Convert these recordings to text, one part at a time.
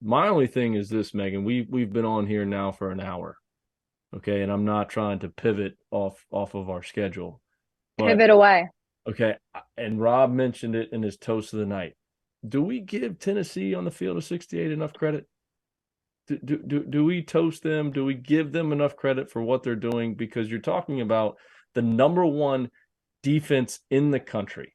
My only thing is this, Megan. We've been on here now for an hour, okay, and I'm not trying to pivot off of our schedule, but Pivot away. okay. And Rob mentioned it in his toast of the night. Do we give Tennessee on the field of 68 enough credit? Do we toast them? Do we give them enough credit for what they're doing? Because you're talking about the number one defense in the country.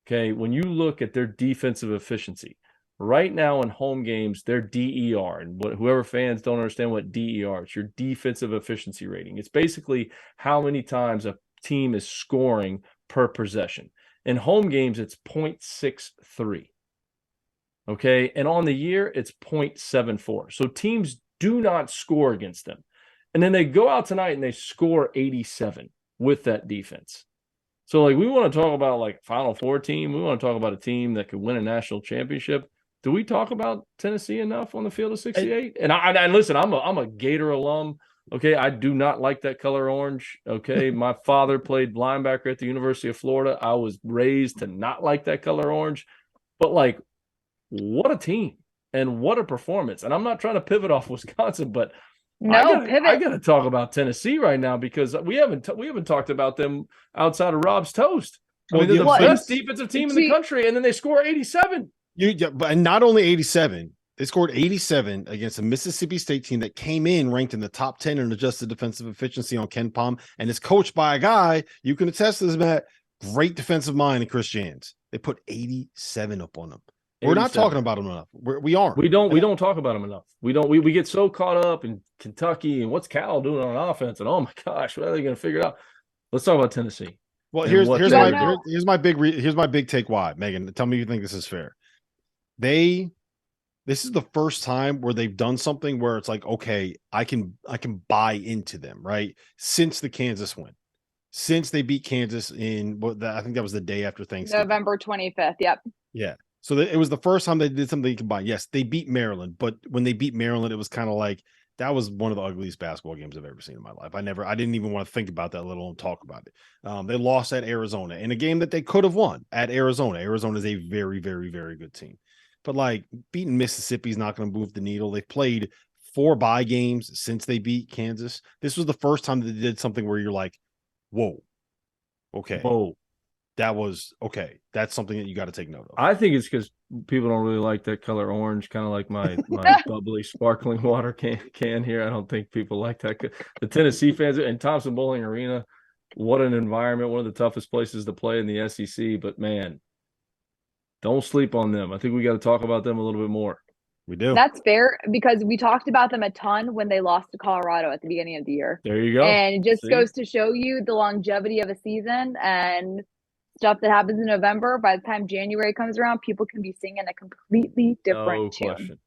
Okay. When you look at their defensive efficiency, right now in home games, their DER, and whoever fans don't understand what DER, it's your defensive efficiency rating. It's basically how many times a team is scoring per possession. In home games, it's 0.63. Okay. And on the year, it's 0.74. So teams do not score against them. And then they go out tonight and they score 87 with that defense. So, like, we want to talk about, like, Final Four team. We want to talk about a team that could win a national championship. Do we talk about Tennessee enough on the field of 68? And listen, I'm a Gator alum. Okay, I do not like that color orange. Okay, my father played linebacker at the University of Florida. I was raised to not like that color orange. But, like, what a team and what a performance. And I'm not trying to pivot off Wisconsin, but No, I pivot. gotta talk about Tennessee right now because we haven't talked about them outside of Rob's toast. I Well, mean, they're the the What? best things defensive team in the See, country, and then they score 87. but not only 87, they scored 87 against a Mississippi State team that came in ranked in the top 10 in adjusted defensive efficiency on Ken Palm, and is coached by a guy you can attest to this, Matt. Great defensive mind in Chris Jans. They put 87 up on them. We're not 87. talking about them enough. We aren't. We don't talk about them enough. We get so caught up in Kentucky and what's Cal doing on offense, and oh my gosh, what are they going to figure it out? Let's talk about Tennessee. Well, And here's what here's you my guys know, here's my here's my big take. Why, Megan? Tell me you think this is fair. This is the first time where they've done something where it's like, okay, I can buy into them, right? Since the Kansas win, since they beat Kansas I think that was the day after Thanksgiving. November 25th. Yep. Yeah. So it was the first time they did something you can buy. Yes, they beat Maryland, but when they beat Maryland, it was kind of like that was one of the ugliest basketball games I've ever seen in my life. I didn't even want to think about that, let alone talk about it. They lost at Arizona in a game that they could have won at Arizona. Arizona is a very, very, very good team. But like beating Mississippi is not going to move the needle. They've played 4 bye games since they beat Kansas. This was the first time that they did something where you're like, whoa, okay, Whoa. that was okay. That's something that you got to take note of. I think it's because people don't really like that color orange, kind of like my bubbly sparkling water can here. I don't think people like that. The Tennessee fans and Thompson Bowling Arena, what an environment! One of the toughest places to play in the SEC. But man, don't sleep on them. I think we got to talk about them a little bit more. We do. That's fair because we talked about them a ton when they lost to Colorado at the beginning of the year. There you go. And it just See? goes to show you the longevity of a season and stuff that happens in November. By the time January comes around, people can be singing a completely No different tune. question.